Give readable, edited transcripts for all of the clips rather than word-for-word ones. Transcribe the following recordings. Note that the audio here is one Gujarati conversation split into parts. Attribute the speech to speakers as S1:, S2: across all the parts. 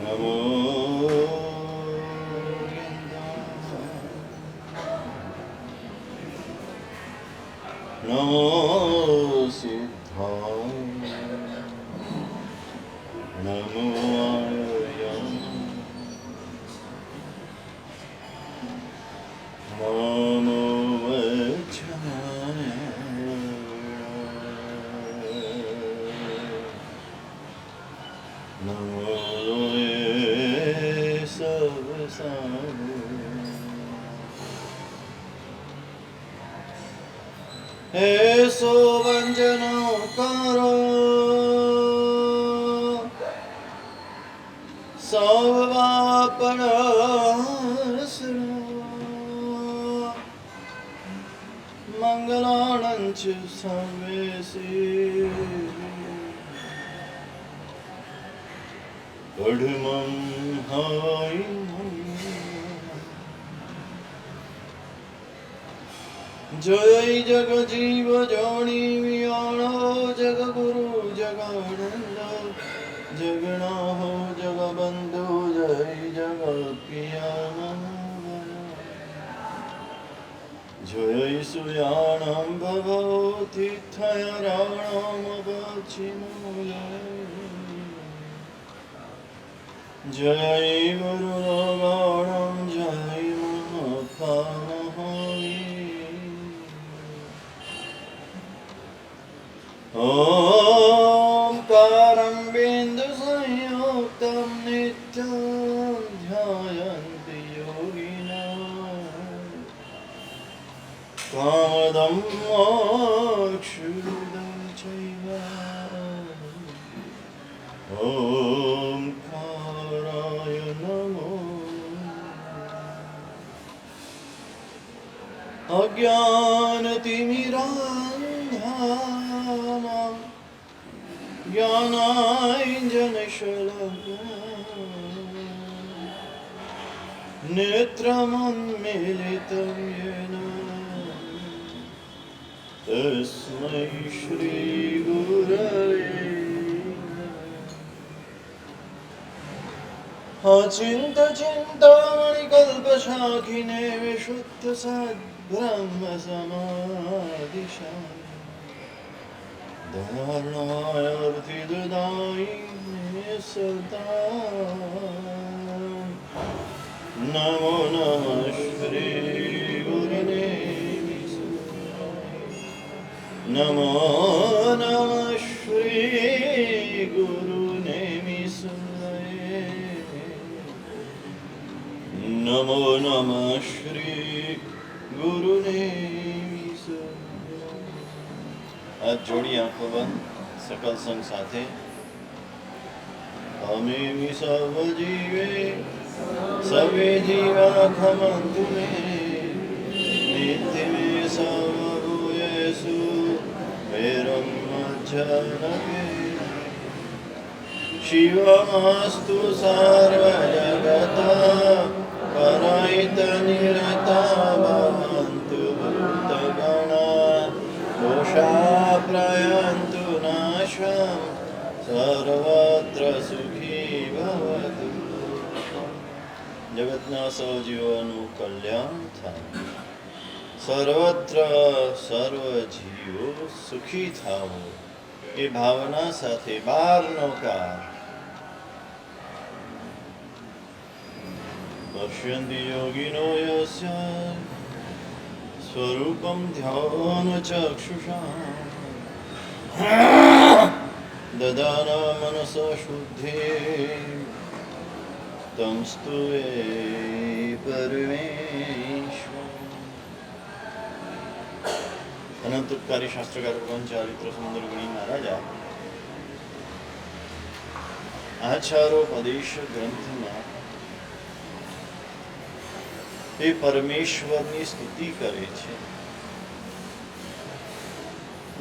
S1: નમો નમો સિદ્ધાય નમો આર્યમ નમો વચ્છાય નમો એસો વંજનો કરો સૌવાપણસરો મંગલાણં ચ સર્વેસી કઢમં હાય જય જગ જીવ જોણી વિયાણો જગ ગુરુ જગાનંદ જગણાહો જગ બંધુ જય જગ પિયા જય સુયાણમ ભગવતી થયરાણમ પશ્ચિમો જય ગુરુ ગણમ જય મહાપામહોય ઓમકારં બિંદુ સંયુક્તં નિત્યં ધ્યાયન્તિ યોગિનઃ કામદં મોક્ષદં ચૈવ ઓમકારાય નમો અજ્ઞાનતિમિરાન્ધના જ્ઞાનાંજનશલાકયા નેત્રમન્મીલિतं येन તસ્મૈ શ્રી ગુરવે અચિંત ચિંતામણિકલ્પશાખિને વિશુદ્ધ સદ્બ્રહ્મ સમાધિશાય ધારણાર્થિદદાયિને સદા નમો નમઃ શ્રી ગુરુને નમો નમઃ શ્રી ગુરુને નમો નમઃ શ્રી ગુરુને હાથ જોડી આંખો બંધ સકલ સંગ સાથે અમે સર્વ જીવે સર્વે જીવા ખમંતુ મે નિત્ય મે સર્વભૂયેષુ વૈરમ મજ્જનકે શિવમસ્તુ સર્વજગતા પરાયિત નિરતા ભવન્તુ ભૂતગણા દોષા પ્રયન્તુ નાશમ સર્વત્ર સુખી ભવતુ જગતના સૌ જીવોનું કલ્યાણ થાય સર્વત્ર સર્વ જીવો સુખી થાવો એ ભાવના સાથે 12નો કાર પશ્યન્તિ યોગિનો યસ્ય સ્વરૂપમ ધ્યાન ચક્ષુષા દદાના મનસ શુદ્ધિ તમ સ્તુવે પરમેશ્વર. અનંત ઉપકારી શાસ્ત્રકાર ભગવાન ચારિત્ર સુંદર ગુણી મહારાજા આચારોપદેશ ગ્રંથમાં એ પરમેશ્વરની સ્તુતિ કરે છે,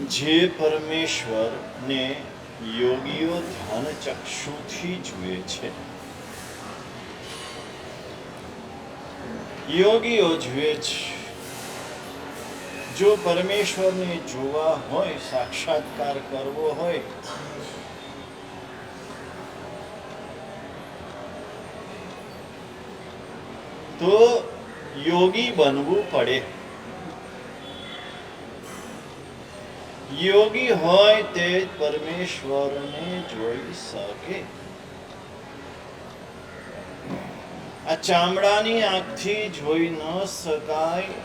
S1: જે પરમેશ્વરને યોગીઓ ધ્યાન ચક્ષુથી જુએ છે. યોગીઓ જુએ છે. જો પરમેશ્વરને જોવા હોય, સાક્ષાત્કાર કરવો હોય તો યોગી બનવું પડે. યોગી હોય તે પરમેશ્વરને જોઈ શકે. આ ચામડાની આંખથી જોઈ ન શકાય,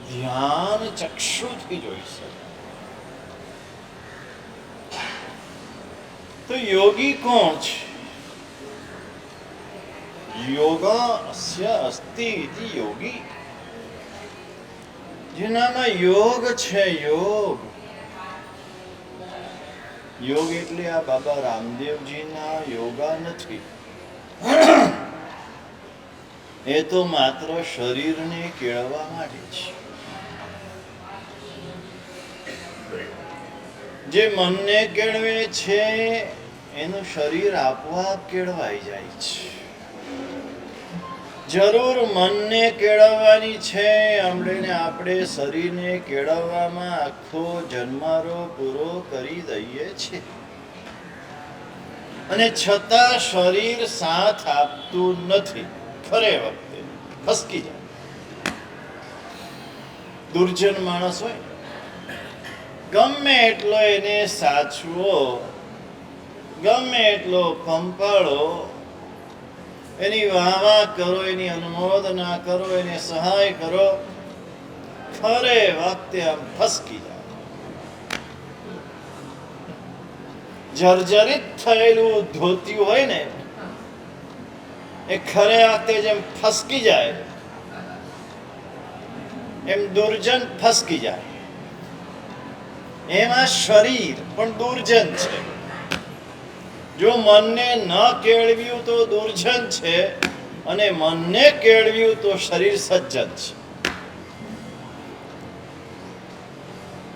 S1: ધ્યાન ચક્ષુથી જોઈ શકાય. તો યોગી કોણ છે? યોગસ્ય અસ્તિ ઇતિ યોગી. જેનામાં યોગ છે. યોગ એટલે આ બાબા રામદેવજીના યોગા નથી. એ તો માત્ર શરીરને કેળવવા માટે છે. જે મનને કેળવે છે એનું શરીર આપોઆપ કેળવાઈ જાય છે. જરૂર મનને કેળવવાની છે. આપણે શરીરને કેળવવામાં આખો જન્મારો પૂરો કરી દઈએ છીએ અને છતાં શરીર સાથ આપતું નથી. ખરે વખતે ફસકી જાય. દુર્જન માણસ હોય, ગમે એટલો એને સાચવો, ગમે એટલો પંપાળો, એની વાહ કરો, એની અનુમોદના કરો, એને સહાય કરો, ખરે વખતે આમ ફસકી જાય. જર્જરિત થયેલું ધોતિયું હોય ને, એ ખરે વખતે જેમ ફસકી જાય એમ દુર્જન ફસકી જાય. એમાં શરીર પણ દુર્જન છે. જો મનને ન કેળવ્યું તો દુર્જન છે, અને મનને કેળવ્યું તો શરીર સજ્જન છે.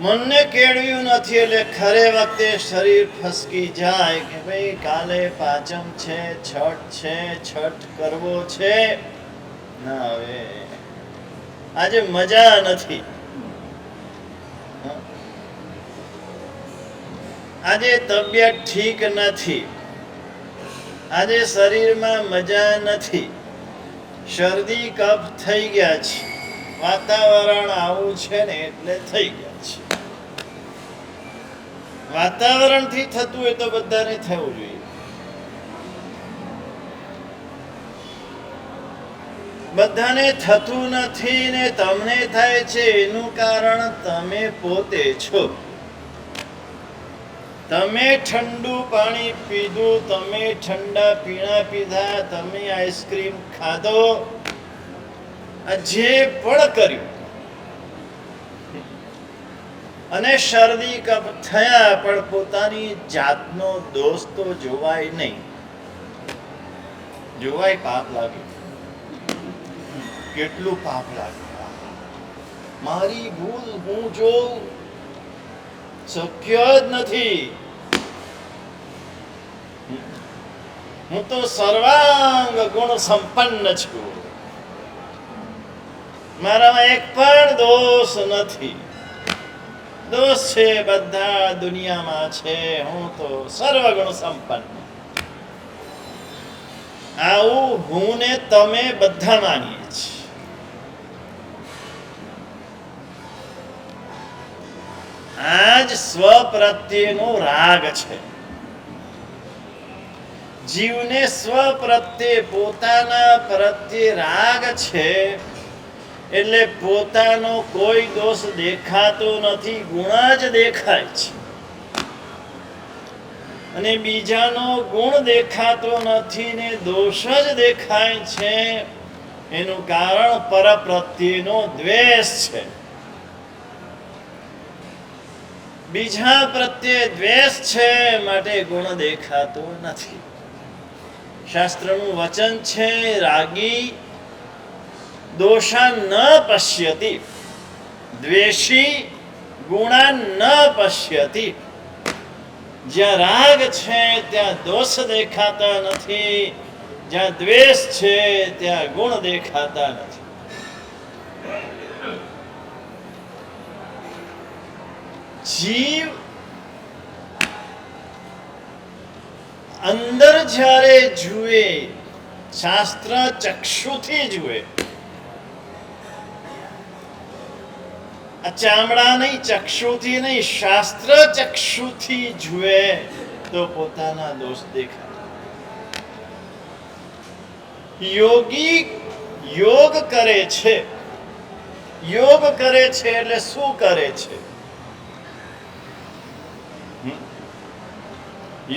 S1: મનને કેળવ્યું નથી એટલે ખરે વખતે શરીર ફસકી જાય કે ભાઈ કાલે પાંચમ છે, છઠ છે, છઠ કરવો છે. ના, હવે આજે મજા નથી, આજે તબિયત ઠીક નથી, આજે શરીરમાં મજા નથી, શરદી કફ થઈ ગયા છે, વાતાવરણ આવું છે ને એટલે થઈ ગયા છે. વાતાવરણથી થતું હોય તો બધાને થવું જોઈએ. બધાને થતું નથી ને તમને થાય છે એનું કારણ તમે પોતે છો. તમે ઠંડુ પાણી પીધું, તમે ઠંડા પીણા પીધા, તમે આઈસ્ક્રીમ ખાધો, જે પણ કર્યું અને શરદી કફ થયા, પણ પોતાની જાતનો દોષ તો જોવાય નહીં. જોવાય પાપ લાગે. કેટલું પાપ લાગે. મારી ભૂલ હું જોઉં, શક્ય જ નથી. હું તો સર્વાંગ ગુણ સંપન્ન છું, મારામાં એક પણ દોષ નથી. દોષ છે બધા દુનિયામાં છે, હું તો સર્વગુણ સંપન્ન. આવું હું ને તમે બધા માનીએ છીએ. આ જ સ્વ પ્રત્યેનો રાગ છે. જીવને સ્વ પ્રત્યે, પોતાના પ્રત્યે રાગ છે એટલે પોતાનો કોઈ દોષ દેખાતો નથી, ગુણ જ દેખાય છે. અને બીજાનો ગુણ દેખાતો નથી ને દોષ જ દેખાય છે. એનું કારણ પર પ્રત્યેનો દ્વેષ છે. બીજા પ્રત્યે દ્વેષ છે માટે ગુણ દેખાતો નથી. શાસ્ત્રનું વચન છે, રાગી દોષા ન પશ્યતિ, દ્વેષી ગુણા ન પશ્યતિ. જ્યાં રાગ છે ત્યાં દોષ દેખાતા નથી, જ્યાં દ્વેષ છે ત્યાં ગુણ દેખાતા નથી. જીવ અંદર જ્યારે જુએ, શાસ્ત્ર ચક્ષુથી જુએ, આ ચામડા નહીં, ચક્ષુથી નહીં, શાસ્ત્ર ચક્ષુથી જુએ તો પોતાના દોષ દેખાય. યોગી યોગ કરે છે. યોગ કરે છે એટલે શું કરે છે?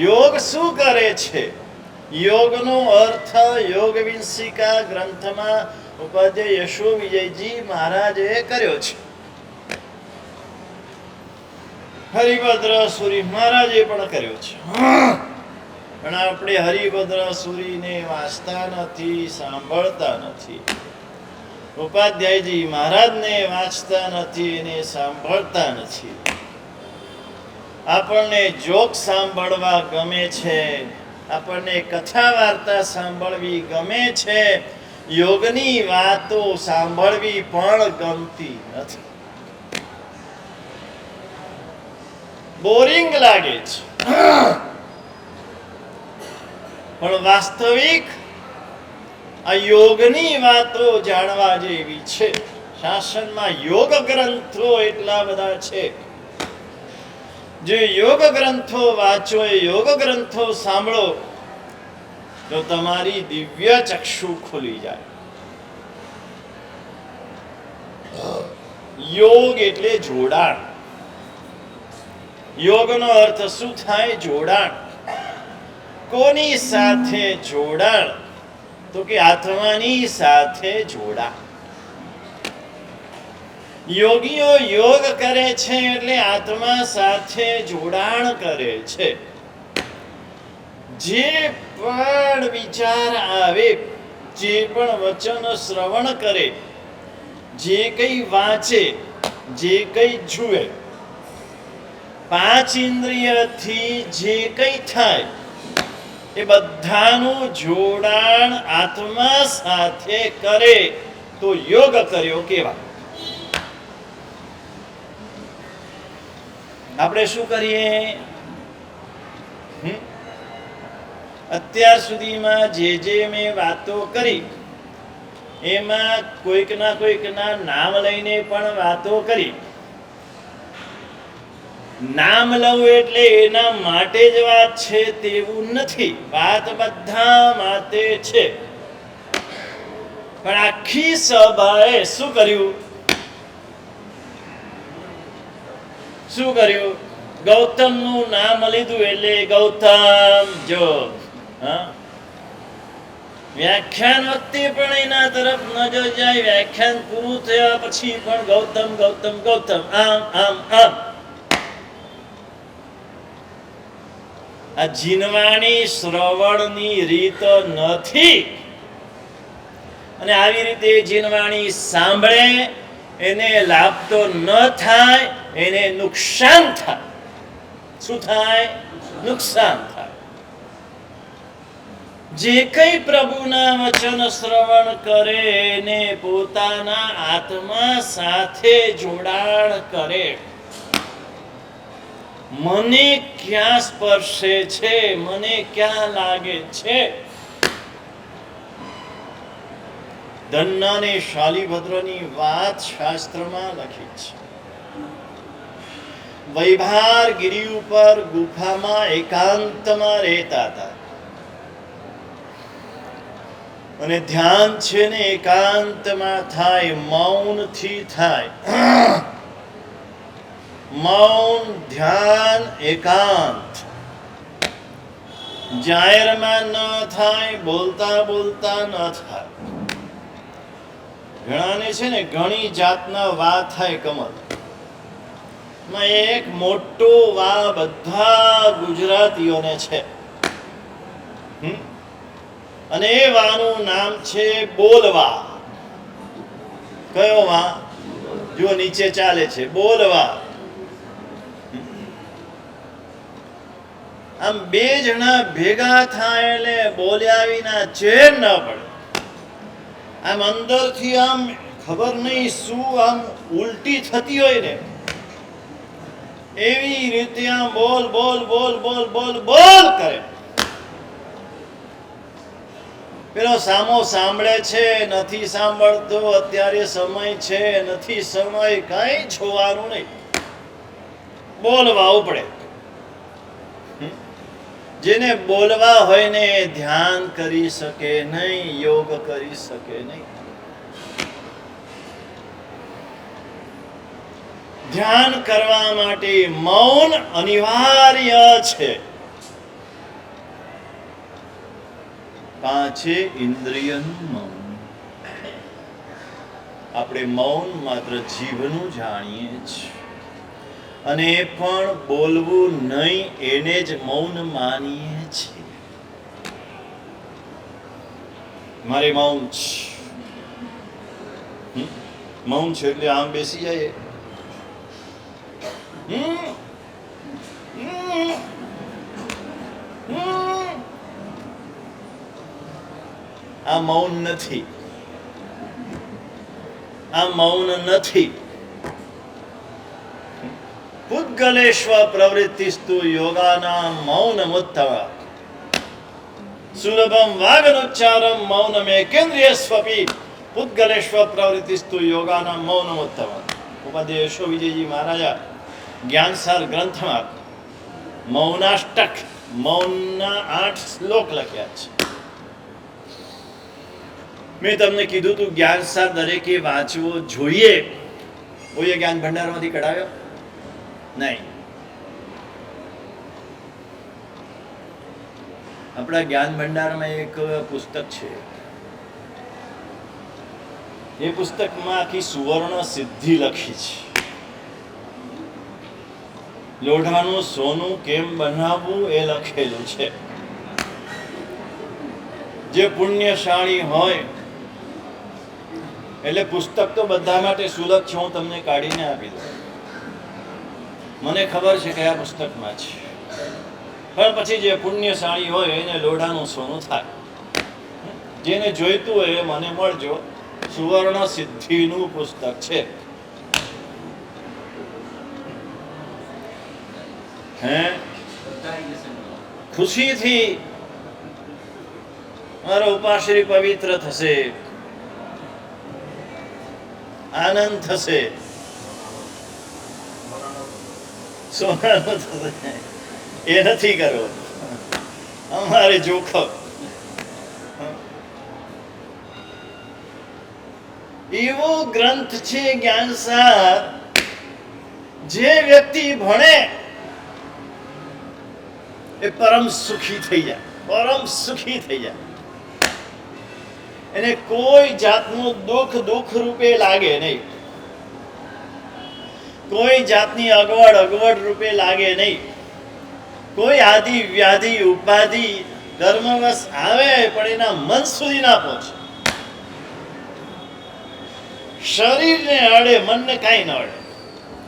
S1: યોગ શું કરે છે? યોગનો અર્થ યોગ વિંસિકા ગ્રંથમાં ઉપાધ્યાય યશો વિજયજી મહારાજે કર્યો છે. હરિભદ્ર સુરી મહારાજે પણ કર્યો છે. પણ આપણે હરિભદ્ર સુરીને વાંચતા નથી, સાંભળતા નથી. ઉપાધ્યાયજી મહારાજને વાંચતા નથી અને સાંભળતા નથી. આપણને જોક સાંભળવા ગમે છે, આપણને કથા વાર્તા સાંભળવી ગમે છે, યોગની વાતો સાંભળવી પણ ગમતી નથી. બોરિંગ લાગે છે. પણ વાસ્તવિક આ યોગની વાતો જાણવા જેવી છે. શાસનમાં યોગ ગ્રંથો એટલા બધા છે. જે યોગ ગ્રંથો વાંચો, એ યોગ ગ્રંથો સાંભળો તો તમારી દિવ્ય ચક્ષુ ખુલી જાય. યોગ એટલે જોડાણ. યોગનો અર્થ શું થાય? જોડાણ. કોની સાથે જોડાણ? તો કે આત્માની સાથે જોડાણ. યોગીઓ યોગ કરે છે એટલે આત્મા સાથે જોડાણ કરે છે. જે પણ વિચાર આવે, જે પણ વચન શ્રવણ કરે, જે કંઈ વાંચે, જે કંઈ જુએ, પાંચ ઇન્દ્રિયથી જે કંઈ થાય એ બધાનું જોડાણ આત્મા સાથે કરે તો યોગ કર્યો કહેવાય. આપણે શું કરીએ? અત્યાર સુધીમાં જે મેં વાતો કરી એમાં કોઈકના નામ લઈને પણ વાતો કરી. નામ લઉં એટલે એના માટે જ વાત છે તેવું નથી. વાત બધા માટે છે. પણ આખી સભાએ શું કર્યું? શું કર્યું? ગૌતમનું નામ લીધું એટલે ગૌતમ જો. વ્યાખ્યાન વખતે પણ એના તરફ નજર જાય. વ્યાખ્યાન પૂરું થયા પછી પણ ગૌતમ ગૌતમ ગૌતમ, આમ આમ આમ. આ જીનવાણી શ્રવણની રીત નથી. અને આવી રીતે જીનવાણી સાંભળે એને લાભ તો ન થાય, એને નુકસાન થાય. શું થાય? નુકસાન થાય. જે કંઈ પ્રભુના વચન શ્રવણ કરે એને પોતાના આત્મા સાથે જોડાણ કરે. મને ક્યાં સ્પર્શે છે, મને ક્યાં લાગે છે? ધન્ય અને શાલિભદ્રની વાત શાસ્ત્રમાં લખી છે. વૈભાર ગિરી ઉપર ગુફામાં એકાંતમાં રહેતા હતા અને ધ્યાન છે ને એકાંતમાં થાય, મૌનથી થાય. મૌન, ધ્યાન, એકાંત. જાહેરમાં ન થાય, બોલતા બોલતા ન થાય. ઘણાને છે ને ઘણી જાતના વા થાય. કમલ માં એક મોટો વા બધા ગુજરાતીઓને છે. અને એ વાનું નામ છે બોલવા. કયો વા? જો નીચે ચાલે છે બોલવા. આમ બે જણા ભેગા થાય એટલે બોલ્યા વિના ચેન ન પડે. આમ અંદરથી આમ ખબર નહીં શું આમ ઉલટી થતી હોય ને એવી રીતે આમ બોલ બોલ બોલ બોલ બોલ બોલ કરે. પેલો સામો સાંભળે છે, નથી સાંભળતો, અત્યારે સમય છે, નથી સમય, કઈ જોવાનું નહીં, બોલવા ઉપડે. જેને બોલવા હોય ને એ ધ્યાન કરી શકે નહીં, યોગ કરી શકે નહીં. ધ્યાન કરવા માટે મૌન અનિવાર્ય છે. પાંચે ઇન્દ્રિયનું મૌન. આપણે મૌન માત્ર જીભનું જાણીએ છીએ, અને એ પણ બોલવું નહીં એને જ મૌન માનીએ છીએ. મારે મૌન છે, મૌન છે એટલે આમ બેસી જાય. આ મૌન નથી, આ મૌન નથી. પુદ્ગલેશ્વ પ્રવૃત્તિસ્તુ યોગાના મૌનમુત્તમ સુલભમ વાગનોચ્ચારમ મૌનમેકેન્દ્રિયસ્વપી પુદ્ગલેશ્વ પ્રવૃત્તિસ્તુ યોગાના મૌનમુત્તમ. ઉપદેશો વિજયજી મહારાજા જ્ઞાનસાર ગ્રંથમાં મૌનાષ્ટક, મૌનના 8 શ્લોક લખ્યા છે. મેં તમને કીધું તું જ્ઞાનસાર દરેકે વાંચવો જોઈએ. કોઈએ જ્ઞાન ભંડારમાંથી કઢાવ્યો નહીં. આપણા જ્ઞાન ભંડારમાં એક પુસ્તક છે. એ પુસ્તકમાં આખી સુવર્ણ સિદ્ધિ લખી છે. લોઢાનું સોનું કેમ બનાવવું એ લખેલું છે. જે પુણ્યશાળી હોય, એટલે પુસ્તક તો બધા માટે સુલભ છે, હું તમને કાઢીને આપી દઉં. મને ખબર છે કયા પુસ્તકમાં છે, પણ પછી જે પુણ્યશાળી હોય એને લોઢાનું સોનું થાય. જેને જોઈતું હોય એ મને મળજો. સુવર્ણ સિદ્ધિનું પુસ્તક છે. ખુશીથી મારો ઉપાશ્રી પવિત્ર થશે, આનંદ થશે, સોનાનું થશે. એ નથી કરવો, અમારે જોખમ. એવો ગ્રંથ છે જ્ઞાનસાર, જે વ્યક્તિ ભણે એ પરમ સુખી થઈ જાય, પરમ સુખી થઈ જાય. એને કોઈ જાતનું દુઃખ રૂપે લાગે નહીં, કોઈ જાતની અગવડ રૂપે લાગે નહીં. કોઈ આદિ વ્યાધિ ઉપાધિ કર્મવશ આવે પણ એના મન સુધી ના પહોંચે. શરીરને અડે, મનને કાંઈ ન અડે.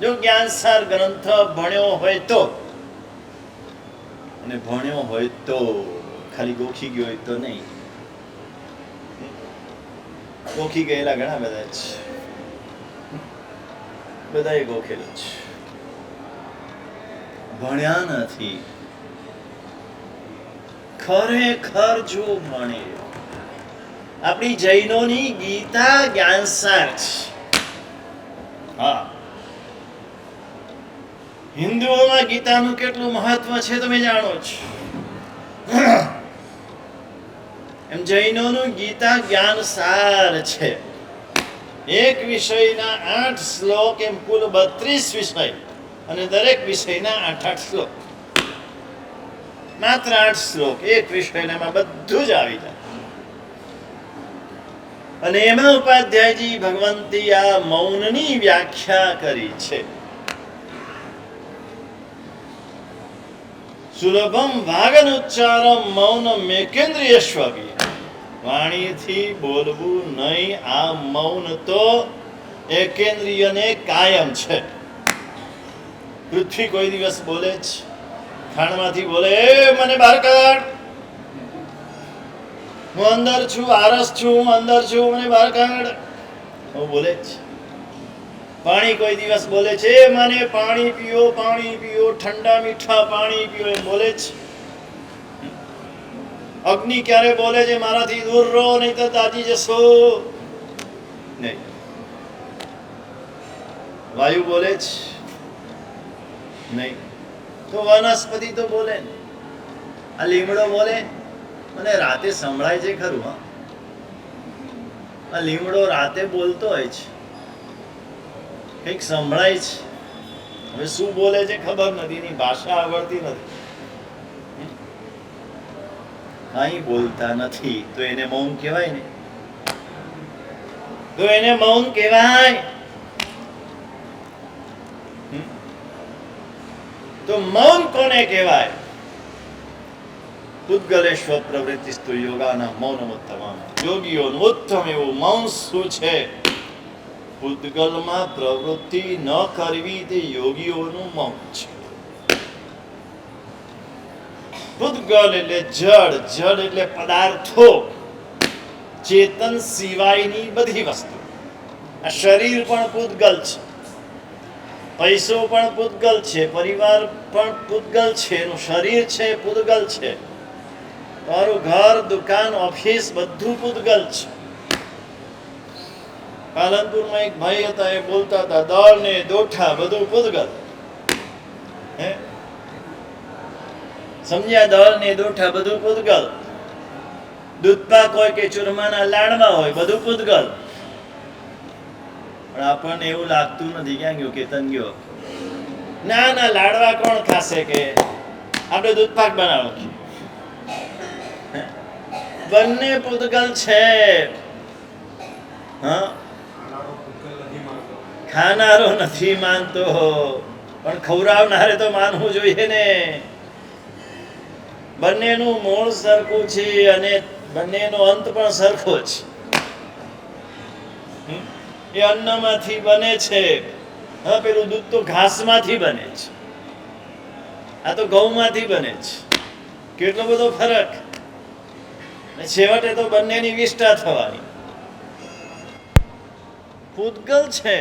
S1: જો જ્ઞાનસાર ગ્રંથ ભણ્યો હોય તો, અને ભણ્યો હોય તો, ખાલી ગોખી ગયો હોય તો નહીં. ગોખી ગયેલા ઘણા બધા છે, બધાએ ગોખેલું છે, ભણ્યા નથી. ખરેખર જો ભણે, આપણી જૈનોની ગીતા જ્ઞાનસાર છે. હા, હિન્દુઓમાં ગીતાનું કેટલું મહત્વ છે તમે જાણો છો. એમ જૈનોનું ગીતા જ્ઞાનસાર છે. એક વિષયના 8 શ્લોક, એમ કુલ 32 વિષય, અને દરેક વિષયના 8 શ્લોક. માત્ર 8 શ્લોક એક વિષયમાં બધું જ આવી જાય. અને એમાં ઉપાધ્યાયજી ભગવંતી આ મૌનની વ્યાખ્યા કરી છે. સુલભમ વાગનોચ્ચારમ મૌનમેકેન્દ્રિયસ્વપી. વાણીથી બોલવું નહીં, આ મૌન તો એકેન્દ્રિયને કાયમ છે. પૃથ્વી કોઈ દિવસ બોલે છે? ખાણમાંથી બોલે, મને બહાર કાઢ, હું અંદર છું, આરસ છું, હું અંદર છું, મને બહાર કાઢ, હું બોલે છે. પાણી કોઈ દિવસ બોલે છે, મને પાણી પીઓ, પાણી પીઓ, ઠંડા મીઠા પાણી પીઓ, એમ બોલે છે? અગ્નિ ક્યારે બોલે છે મારાથી દૂર રહો નહીં તો દાજી જશો? નહીં. વાયુ બોલે છે? નહીં. તો વનસ્પતિ તો બોલે ને. આ લીમડો બોલે? મને રાતે સંભળાય છે ખરું. હા, આ લીમડો રાતે બોલતો હોય છે, કંઈક સંભળાય છે. હવે શું બોલે છે ખબર નથી, એની ભાષા આવડતી નથી, અહીં બોલતા નથી, તો એને મૌન કહેવાય ને? તો એને મૌન કહેવાય? તો મૌન કોને કહેવાય? પૂતગલેશ્વર પ્રવૃત્તિસ્તુ યોગાના મૌનમુત્તમ. યોગીઓનું ઉત્તમ એવું મૌન શું છે? પૂતગલમાં પ્રવૃત્તિ ન કરવી તે યોગીઓનું મૌન છે. પૂતગલ એટલે જડ, જડ એટલે પદાર્થો, ચેતન સિવાયની બધી વસ્તુ. આ શરીર પણ પૂતગલ છે, પૈસો પણ પૂતગલ છે, પરિવાર પણ પૂતગલ છે, એનું શરીર છે પૂતગલ છે, તમારું ઘર, દુકાન, ઓફિસ બધું પૂતગલ છે. પાલનપુરમાં એક ભાઈ હતા, એ બોલતા હતા દળ ને દોઠા બધું પૂતગલ. હે, સમજ્યા? દળ ને દોઠા બધું પૂતગલ. દૂધપાક હોય કે ચૂરમાના લાડવા હોય બધું પૂતગલ. પણ આપણને એવું લાગતું નથી. ક્યાં ગયો કેતન? ગયો? ના ના, લાડવા કોણ ખાશે? કે આપણે દૂધપાક બનાવો. બંને પૂતગલ છે. હા, ખાનારો નથી માનતો, પણ ખવડાવનારે તો માનવું જોઈએ ને. બંનેનું મૂળ સરખું છે અને બંનેનો અંત પણ સરખો છે. એ અન્નમાંથી બને છે. હા, પેલું દૂધ તો ઘાસમાંથી બને છે, આ તો ઘઉંમાંથી બને છે. કેટલો બધો ફરક! છેવટે તો બંનેની વિષ્ઠા થવાની. પૂતગલ છે.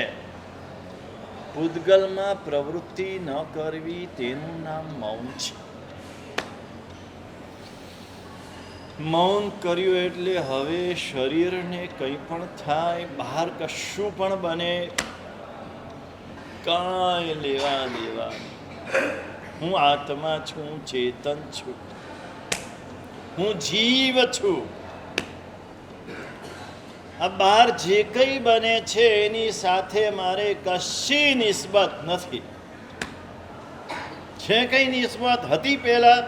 S1: પૂતગલમાં પ્રવૃત્તિ ન કરવી તેનું નામ મૌન છે. મૌન કર્યું એટલે હવે શરીરને કંઈ પણ થાય, બહાર કશું પણ બને, કાંઈ લેવા દેવા. હું આત્મા છું, ચેતન છું, હું જીવ છું. આ બહાર જે કંઈ બને છે એની સાથે મારે કશી નિસ્બત નથી. છે કઈ નિસ્બત હતી પહેલા?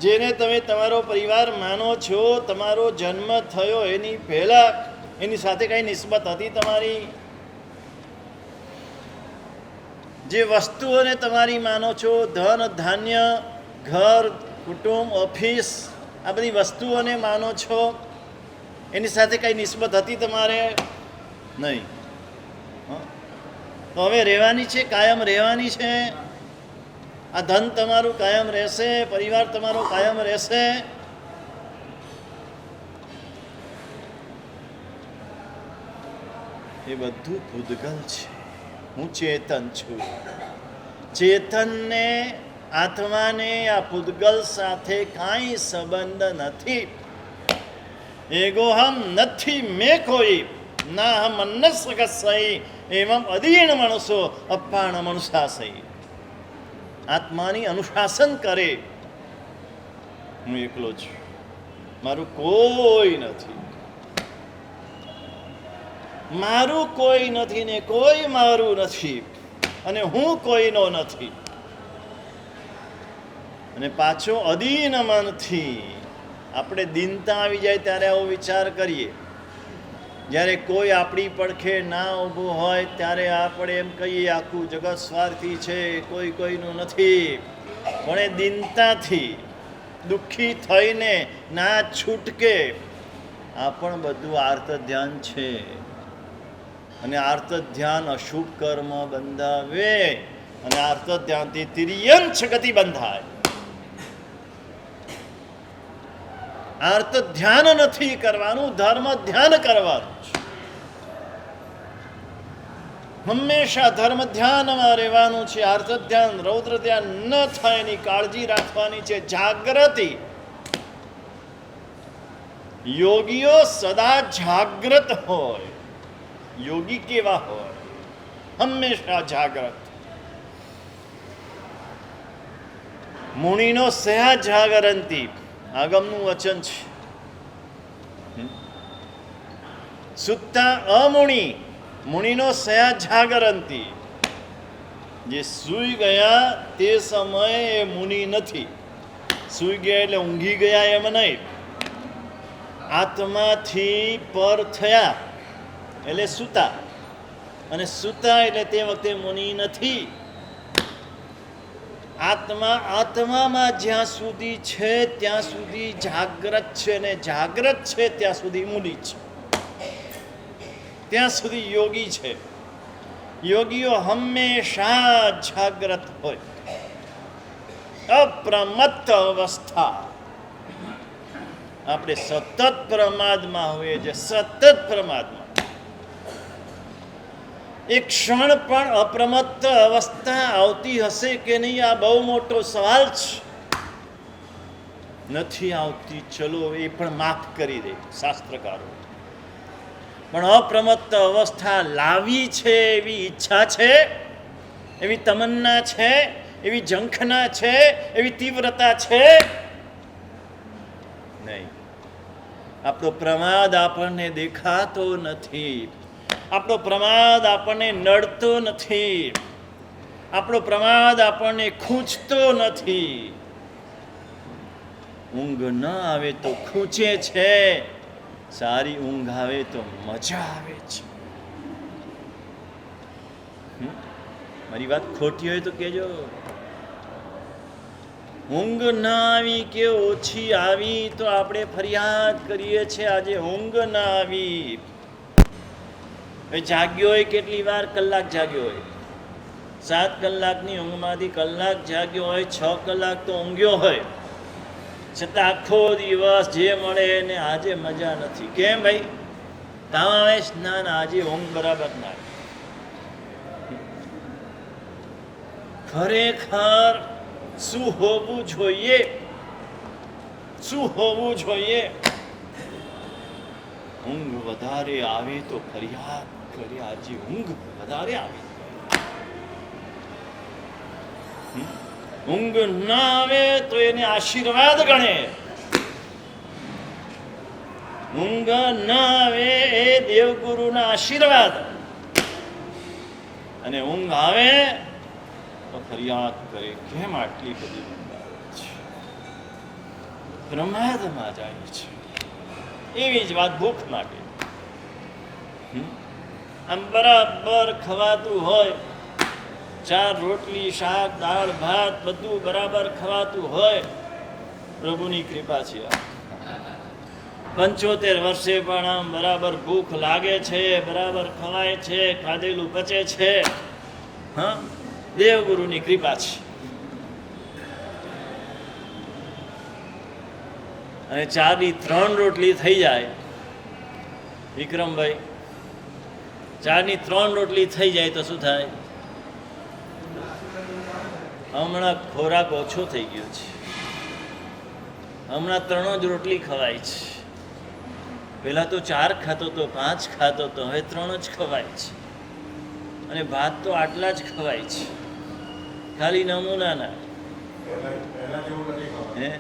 S1: જેને તમે તમારો પરિવાર માનો છો, તમારો જન્મ થયો એની પહેલા એની સાથે કઈ નિસ્બત હતી તમારી? જે વસ્તુઓને તમારી માનો છો, ધન ધાન્ય, ઘર, કુટુંબ, ઓફિસ, આ બધી વસ્તુઓને માનો છો, એની સાથે કઈ નિસ્બત હતી તમારે? નહીં. તો હવે રહેવાની છે, કાયમ રહેવાની છે. આ ધન તમારું કાયમ રહેશે, પરિવાર તમારો કાયમ રહેશે. એ બધું પૂતગલ છે. હું ચેતન છું. ચેતનને, આત્માને આ પૂતગલ સાથે કાંઈ સંબંધ નથી. એગોહમ નથી મેં કોઈ ના હમ અન્નસકસઈ એવમ અદીર્ણ મનુષ્યો અપાણ મનુષાસઈ. આત્માની અનુશાસન કરે. હું એકલો છું, મારું કોઈ નથી, મારું કોઈ નથી ને કોઈ મારું નથી, અને હું કોઈનો નથી. અને પાછો અદીન મનથી આપણે દીનતા આવી જાય ત્યારે આવો વિચાર કરીએ. જ્યારે કોઈ આપણી પડખે ના ઊભું હોય ત્યારે આપણે એમ કહીએ આખું જગત સ્વાર્થી છે, કોઈ કોઈનું નથી. પણ એ દીનતાથી દુઃખી થઈને ના છૂટકે આ પણ બધું આર્ત ધ્યાન છે. અને આર્ત ધ્યાન અશુભ કર્મ બંધાવે, અને આર્ત ધ્યાનથી તિર્યંશ ગતિ બંધાય. આર્ત ધ્યાન નથી કરવાનું, ધર્મ ધ્યાન કરવાનું છે. હંમેશા ધર્મ ધ્યાનમાં રહેવાનું છે. આર્ત ધ્યાન, રૌદ્ર ધ્યાન ન થાય એની કાળજી રાખવાની છે. જાગૃતિ યોગીઓ સદા જાગ્રત હોય. યોગી કેવા હોય? હંમેશા જાગ્રત. મુનિનો સયા જાગરંતી આગમનું વચન છે. સુત્તા અમુનિ મુનિનો સયા જાગરંતી. જે સૂઈ ગયા તે સમયે એ મુનિ નથી. સૂઈ ગયા એટલે ઊંઘી ગયા એમ નહીં. આત્માથી પર થયા એટલે સૂતા, અને સૂતા એટલે તે વખતે મુનિ નથી. આત્મામાં જ્યાં સુધી છે ત્યાં સુધી જાગ્રત છે, ને જાગ્રત છે ત્યાં સુધી મુનિ છે, ત્યાં સુધી યોગી છે. યોગીઓ હંમેશા જાગ્રત હોય. અપ્રમત્ત અવસ્થા. આપણે સતત પ્રમાદમાં હોઈએ છીએ, સતત પ્રમાદમાં. એક ક્ષણ પણ અપ્રમત્ત અવસ્થા આવતી હશે કે નહીં, આ બહુ મોટો સવાલ છે. નથી આવતી, ચલો એ પણ માફ કરી દે શાસ્ત્રકારો. પણ અપ્રમત્ત અવસ્થા લાવી છે એવી ઈચ્છા છે, એવી તમન્ના છે, એવી ઝંખના છે, એવી તીવ્રતા છે નહીં. આપણો પ્રમાદ આપણને દેખાતો નથી. આપણો પ્રમાદ આપણને નડતો નથી. આપણો પ્રમાદ આપણને ખૂંચતો નથી. ઊંઘ ન આવે તો ખૂંચે છે, સારી ઊંઘ આવે તો મજા આવે છે. મારી વાત ખોટી હોય તો કહેજો. ઊંઘ ના આવી કે ઓછી આવી તો આપણે ફરિયાદ કરીએ છીએ, આજે ઊંઘ ના આવી. જાગ્યો હોય કેટલી વાર? કલાક જાગ્યો હોય. 7 કલાકની ઊંઘમાંથી કલાક જાગ્યો હોય, 6 કલાક તો ઊંઘ્યો હોય, છતાં આખો દિવસ જે મળે એને આજે મજા નથી. કેમ ભાઈ? કામ આવે? ના, આજે ઊંઘ બરાબર ના. ખરેખર શું હોવું જોઈએ? શું હોવું જોઈએ? ઊંઘ વધારે આવે તો ફરિયાદ કરે, આજે ઊંઘ વધારે આવી. ઊંઘ ના આવે તો એને આશીર્વાદ ગણે. ઊંઘ ના આવે એ દેવગુરુના આશીર્વાદ. અને ઊંઘ આવે તો ફરિયાદ કરે, કેમ આટલી બધી ઊંઘ આવે છે? પ્રમાદમાં જાય છે. એવી જ વાત ભૂખ માટે. આમ બરાબર ખવાતું હોય, 4 રોટલી, શાક, દાળ, ભાત બધું બરાબર ખવાતું હોય, પ્રભુની કૃપા છે. 75 વર્ષે પણ આમ બરાબર ભૂખ લાગે છે, બરાબર ખવાય છે, ખાધેલું પચે છે. હા, દેવગુરુની કૃપા છે. અને 4 ની 3 રોટલી થઈ જાય, વિક્રમભાઈ, 4 ની 3 રોટલી થઈ જાય તો શું થાય? હમણાં ખોરાક ઓછો થઈ ગયો છે. હમણાં 3 જ રોટલી ખવાય છે. પહેલા તો 4 ખાતો તો, 5 ખાતો તો, હવે 3 જ ખવાય છે. અને ભાત તો આટલા જ ખવાય છે, ખાલી નમૂનાના. હે,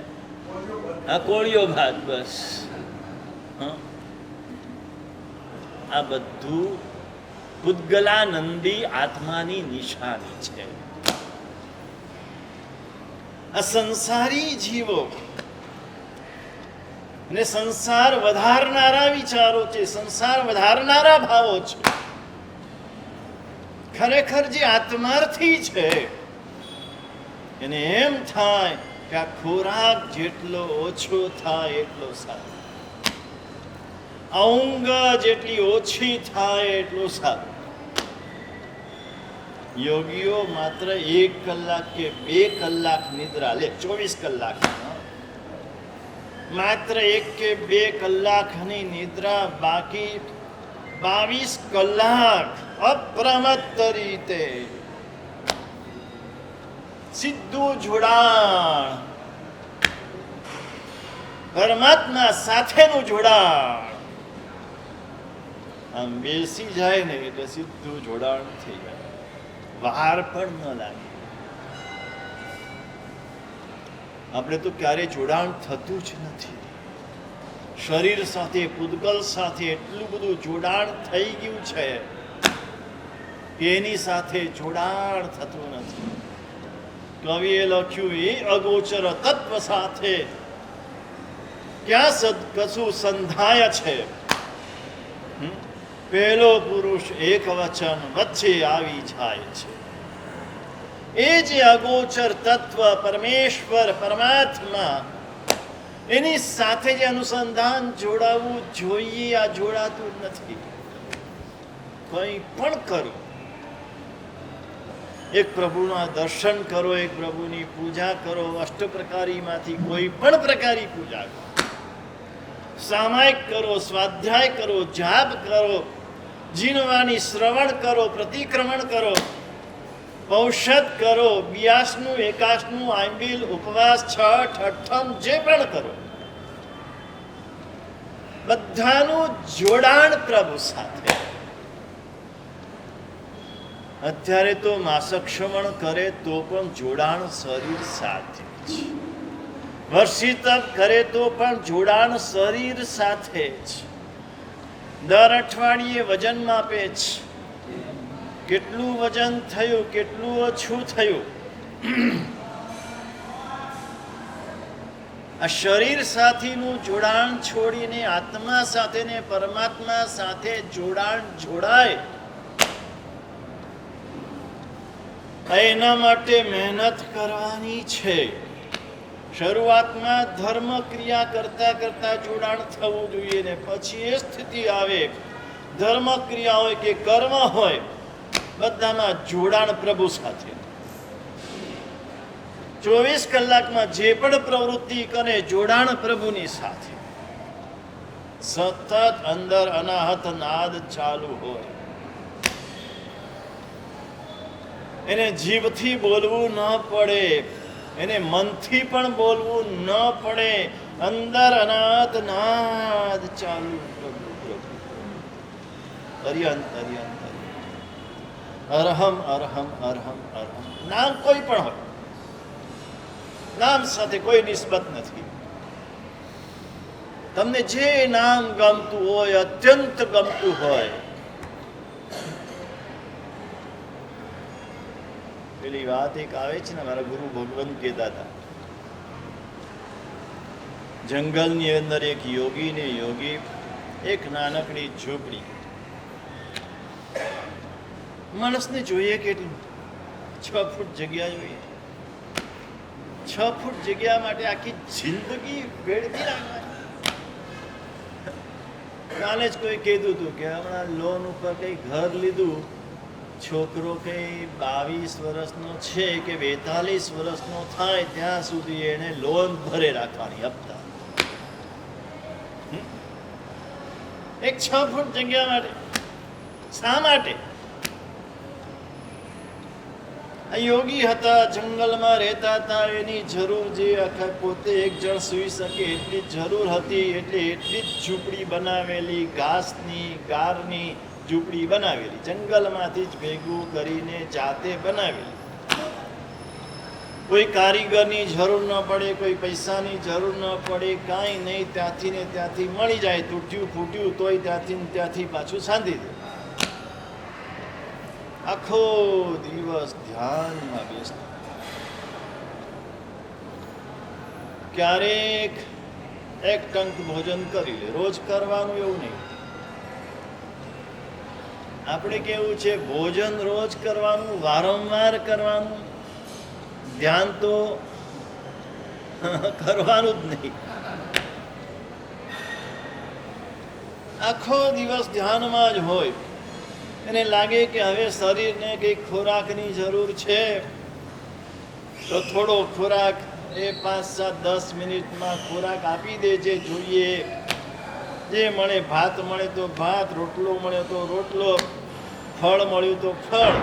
S1: આ કોળિયો ભાત બસ. આ બધું પૂદગલાનંદી આત્માની નિશાની છે. આ સંસારી જીવો અને સંસાર વધારનારા વિચારો છે, સંસાર વધારનારા ભાવો છે. ખરેખર જે આત્માર્થી છે એને એમ થાય કે આ ખોરાક જેટલો ઓછો થાય એટલો સારો, આ ઊંઘ જેટલી ઓછી થાય એટલું સારું. યોગીઓ માત્ર 1 કલાક કે 2 કલાક નિદ્રા લે, 24 કલાક, માત્ર 1 કે 2 કલાકની નિદ્રા, બાકી 22 કલાક અપ્રમત્ત રીતે સીધું જોડાણ પરમાત્મા સાથેનું જોડાણ આમ બેસી જાય ને એટલે સીધું જોડાણ થઈ જાય, વાર પણ ન લાગે. આપણે તો ક્યારે જોડાણ થતું જ નથી. શરીર સાથે, પૂતગલ સાથે એટલું બધું જોડાણ થઈ ગયું છે કે એની સાથે જોડાણ થતું નથી. કવિએ લખ્યું, એ અગોચર તત્વ સાથે ક્યાં કશું સંધાય છે. પહેલો પુરુષ એક વચન વચ્ચે આવી જાય છે. એ જે અગોચર તત્વ પરમેશ્વર પરમાત્મા, એની સાથે જે અનુસંધાન જોડાવવું જોઈએ, આ જોડાતું નથી. કંઈ પણ કરો, એક પ્રભુના દર્શન કરો, એક પ્રભુની પૂજા કરો, અષ્ટપ્રકારીમાંથી કોઈ પણ પ્રકારની પૂજા કરો, સામાયિક કરો, સ્વાધ્યાય કરો, જાપ કરો, જીનવાની શ્રવણ કરો, પ્રતિક્રમણ કરો, ઔષધ કરો, બિયાસનું, એકાશનું, આંબીલ, ઉપવાસ, છઠ, અઠમ, જે પણ કરો, બધાનું જોડાણ પ્રભુ સાથે. અત્યારે તો માસક્ષમણ કરે તો પણ જોડાણ શરીર સાથે જ, વર્ષી તપ કરે તો પણ જોડાણ શરીર સાથે જ. દર અઠવાડિયે વજન માપે છે, કેટલું વજન થયું, કેટલું ઓછું થયું. આ શરીર સાથેનું જોડાણ છોડીને આત્મા સાથે ને પરમાત્મા સાથે જોડાણ જોડાય, એના માટે મહેનત કરવાની છે. શરૂઆતમાં ધર્મ ક્રિયા કરતા કરતા જોડાણ થવું જોઈએ ને પછી એ સ્થિતિ આવે, ધર્મ ક્રિયા હોય કે કર્મ હોય, બધામાં જોડાણ પ્રભુ સાથે. 24 કલાકમાં જે પણ પ્રવૃત્તિ કરે જોડાણ પ્રભુની સાથે. સતત અંદર અનાહત નાદ ચાલુ હોય. એને જીભથી બોલવું ન પડે, એને મનથી પણ બોલવું ન પડે. અંદર અનાહત નાદ ચાલુ, પ્રભુ પ્રભુ, અર્યંત અર્યંત, અરહમ અરહમ અરહમ અરહમ. નામ કોઈ પણ હોય, નામ સાથે કોઈ નિસ્બત નથી. તમને જે નામ ગમતું હોય, અત્યંત ગમતું હોય. પેલી વાત એક આવે છે ને, મારા ગુરુ ભગવાન કહેતા હતા, જંગલની અંદર એક યોગી ને યોગી, એક નાનકડી ઝૂંપડી. માણસને જોઈએ કેટલું? 6 ફૂટ જગ્યા જોઈએ. 6 ફૂટ જગ્યા માટે આખી જિંદગી વેડફી નાખવાની. કાલે જ કોઈ કીધું હતું કે હમણાં લોન ઉપર કઈ ઘર લીધું, છોકરો કઈ 22 વર્ષનો છે કે 42 વર્ષનો થાય ત્યાં સુધી એને લોન ભરે રાખવાની, હપ્તા. એક 6 ફૂટ જગ્યા માટે. શા માટે? યોગી હતા, જંગલમાં રહેતા હતા, એની જરૂર જે આખા પોતે એક જણ સૂઈ શકે એટલી જરૂર હતી, એટલે એટલી જ ઝૂંપડી બનાવેલી, ઘાસની, ગારની ઝૂંપડી બનાવેલી, જંગલમાંથી જ ભેગું કરીને જાતે બનાવેલી. કોઈ કારીગરની જરૂર ન પડે, કોઈ પૈસાની જરૂર ન પડે, કાંઈ નહીં. ત્યાંથી ને ત્યાંથી મળી જાય, તૂટ્યું ફૂટ્યું તોય ત્યાંથી ને ત્યાંથી પાછું સાંધી દે. આખો દિવસ ધ્યાનમાં બેસતા. ક્યારેક એક ટંક ભોજન કરી લે, રોજ કરવાનું એવું નહીં. આપણે કેવું છે, ભોજન રોજ કરવાનું, વારંવાર કરવાનું, ધ્યાન તો કરવાનું જ નહીં. આખો દિવસ ધ્યાનમાં જ હોય. એને લાગે કે હવે શરીરને કંઈક ખોરાકની જરૂર છે, તો થોડો ખોરાક એ 5, 7, 10 મિનિટમાં ખોરાક આપી દે છે. જોઈએ જે મળે, ભાત મળે તો ભાત, રોટલો મળે તો રોટલો, ફળ મળ્યું તો ફળ.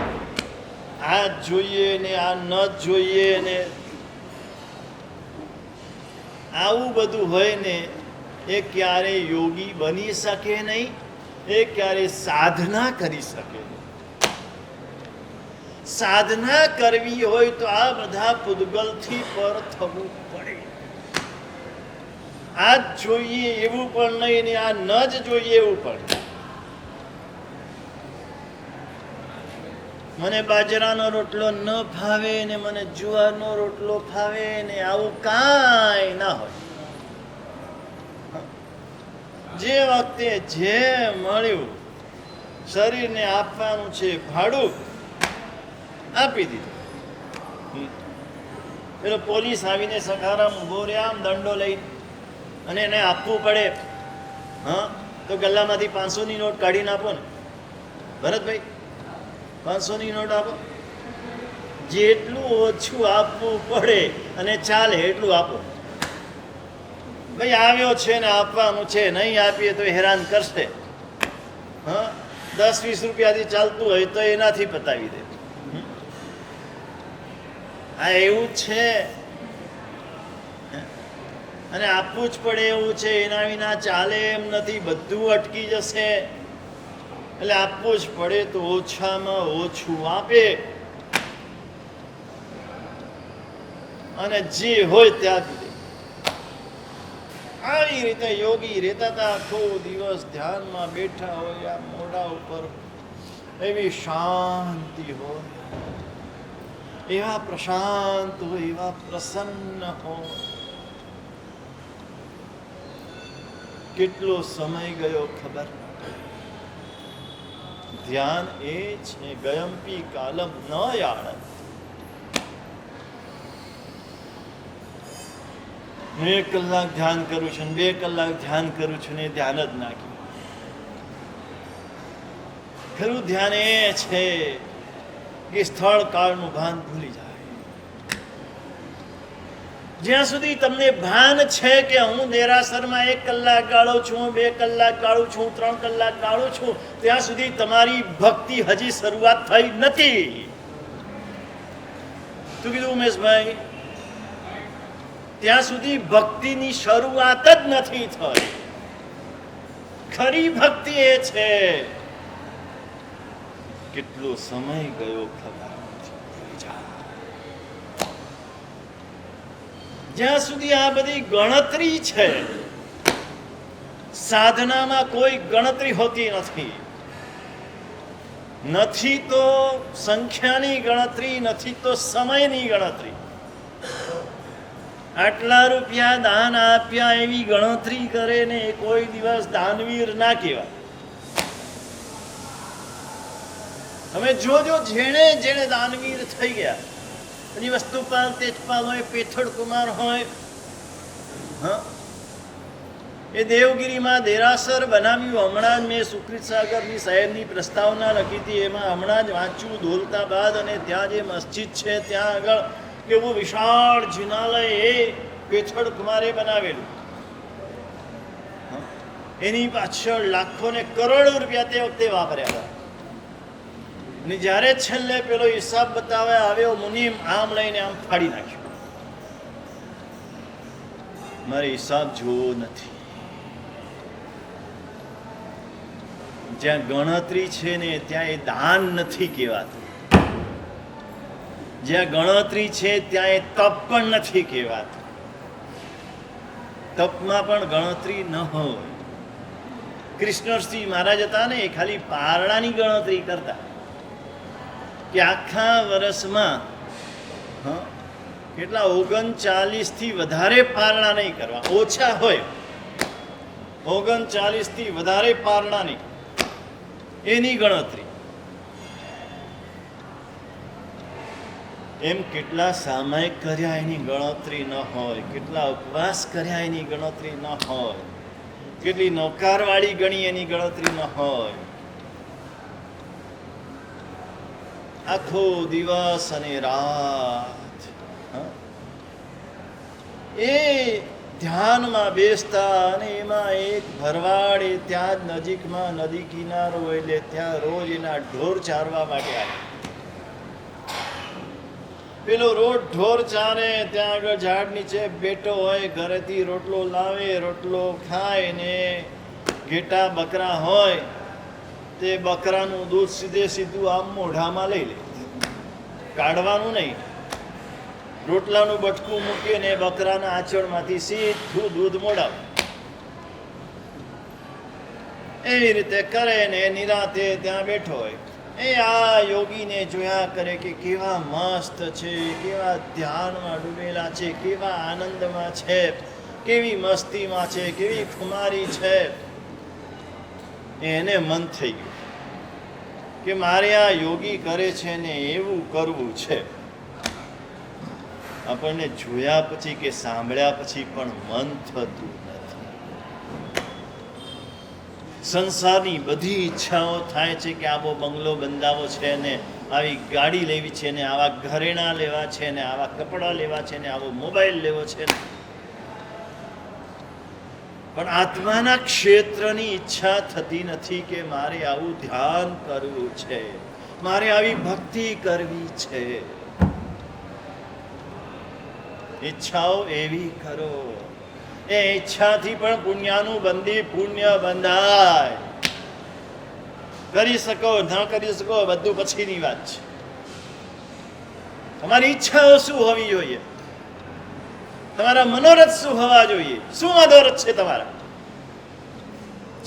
S1: આ જોઈએ ને આ ન જોઈએ ને આવું બધું હોય ને એ ક્યારે યોગી બની શકે નહીં, એ ક્યારે સાધના કરી શકે નહીં. સાધના કરવી હોય તો આ બધા પૂતગલથી પર થવું પડે. આ જ જોઈએ એવું પણ નહીં ને આ ન જ જોઈએ એવું પણ. મને બાજરાનો રોટલો ન ભાવે ને મને જુવારનો રોટલો ભાવે ને આવું કાંઈ ના હોય. જે વખતે જે મળ્યું શરીરને આપવાનું છે ભાડું આપી દીધું. પેલો પોલીસ આવીને સખારામ ઉભો રહ્યા આમ દંડો લઈ અને એને આપવું પડે. હા તો ગલ્લામાંથી 500ની નોટ કાઢીને આપો ને ભરતભાઈ, 500ની નોટ આપો. જેટલું ઓછું આપવું પડે અને ચાલે એટલું આપો. ભાઈ આવ્યો છે ને આપવાનું છે, નહીં આપીએ તો હેરાન કરશે. હા 10-20 રૂપિયાથી ચાલતું હોય તો એનાથી પતાવી દે. આ એવું છે અને આપવું જ પડે એવું છે. એના વિના ચાલે એમ નથી, બધું અટકી જશે. એટલે આપવું જ પડે તો ઓછામાં ઓછું આપે અને જે હોય ત્યાંથી દે. આવી રીતે યોગી રહેતા હતા. આખો દિવસ ધ્યાનમાં બેઠા હોય, આ મોઢા ઉપર એવી શાંતિ હોય, એવા પ્રશાંત હોય, એવા પ્રસન્ન હોય. કેટલો સમય ગયો ખબર. ધ્યાન એ છે ગયમ્પી કાલમ ન યાળત. હું 1 કલાક ધ્યાન કરું છું, 2 કલાક ધ્યાન કરું છું ને ધ્યાન જ નાખ્યું. ખરું ધ્યાન એ છે કે સ્થળ કાળનું ભાન ભૂલી જાય. જ્યાં સુધી તમને ભાન છે કે હું દેરાસરમાં 1 કલાક ગાળું છું, 2 કલાક ગાળું છું, 3 કલાક ગાળું છું, ત્યાં સુધી તમારી ભક્તિ હજી શરૂઆત થઈ નથી. શું કીધું ઉમેશભાઈ? ત્યાં સુધી ભક્તિની શરૂઆત જ નથી થઈ. ખરી ભક્તિ એ છે કેટલો સમય ગયો ખબર. જ્યાં સુધી આ બધી ગણતરી છે, સાધનામાં કોઈ ગણતરી હોતી નથી. નથી તો સંખ્યાની ગણતરી, નથી તો સમયની ગણતરી. આટલા રૂપિયા દાન આપ્યા એવી ગણતરી કરે ને કોઈ દિવસ દાનવીર ના કહેવાય. તમે જોજો જેણે જેણે દાનવીર થઈ ગયા, એની વસ્તુપાલ તેજપાલ હોય, પેથડ કુમાર હોય, હા એ દેવગીરીમાં દેરાસર બનાવ્યું. હમણાં જ મેં સુકૃત સાગરની સાહેબની પ્રસ્તાવના લખી હતી, એમાં હમણાં જ વાંચ્યું. દોલતાબાદ અને ત્યાં જે મસ્જિદ છે ત્યાં આગળ કેવું વિશાળ જિનાલય એ પેથડ કુમારે બનાવેલું. એની પાછળ લાખો ને કરોડો રૂપિયા તે વખતે વાપર્યા હતા. અને જ્યારે છેલ્લે પેલો હિસાબ બતાવે આવ્યો મુનિમ, આમ લઈને આમ ફાડી નાખ્યો. મારે હિસાબ જોવો નથી. જ્યાં ગણતરી છે ને ત્યાં એ દાન નથી કહેવાતું. જ્યાં ગણતરી છે ત્યાં એ તપ પણ નથી કહેવાતું. તપમાં પણ ગણતરી ન હોય. કૃષ્ણશ્રી મહારાજ હતા ને એ ખાલી પારણાની ગણતરી કરતા કે આખા વર્ષમાં કેટલા 39થી વધારે પારણા નહીં કરવા. ઓછા હોય 39થી વધારે પારણા નહીં, એની ગણતરી. એમ કેટલા સામાયિક કર્યા એની ગણતરી ન હોય, કેટલા ઉપવાસ કર્યા એની ગણતરી ન હોય, કેટલી નોકારવાળી ગણી એની ગણતરી ન હોય. આખો દિવસ અને રાત એ ધ્યાનમાં બેસતા. અને એમાં એક ભરવાડ એ ત્યાં જ નજીકમાં નદી કિનારો એટલે ત્યાં રોજ એના ઢોર ચારવા માટે આવે. પેલો રોડ ઢોર ચારે ત્યાં આગળ ઝાડ નીચે બેઠો હોય, ઘરેથી રોટલો લાવે, રોટલો ખાય ને ઘેટા બકરા હોય તે બકરાનું દૂધ સીધું આમ મોઢામાં લઈ લે, કાઢવાનું નહીં. રોટલાનું બટકું મૂકીને બકરાના આંચળમાંથી સીધું દૂધ મોઢાવ. એવી રીતે કરે ને નિરાતે ત્યાં બેઠો હોય. એ આ યોગીને જોયા કરે કે કેવા મસ્ત છે, કેવા ધ્યાનમાં ડૂબેલા છે, કેવા આનંદમાં છે, કેવી મસ્તીમાં છે, કેવી ખુમારી છે. એને મન થઈ ગયું કે મારે આ યોગી કરે છે ને એવું કરવું છે. આપણને જોયા પછી કે સાંભળ્યા પછી પણ મન થતું નથી. સંસારની બધી ઈચ્છાઓ થાય છે કે આવો બંગલો બંધાવો છે ને આવી ગાડી લેવી છે ને આવા ઘરેણાં લેવા છે ને આવા કપડાં લેવા છે ને આવો મોબાઈલ લેવો છે ને, પણ આત્માના ક્ષેત્રની ઈચ્છા થતી નથી કે મારે આવું ધ્યાન કરવું છે, મારે આવી ભક્તિ કરવી છે. ઈચ્છાઓ એવી કરો, એ ઈચ્છાથી પણ પુણ્યનું બંધી પુણ્ય બંધાય. કરી શકો ન કરી શકો બધું પછીની વાત છે. તમારી ઈચ્છાઓ શું હોવી જોઈએ, તમારા મનોરથ શું હોવા જોઈએ? શું મનોરથ છે તમારા?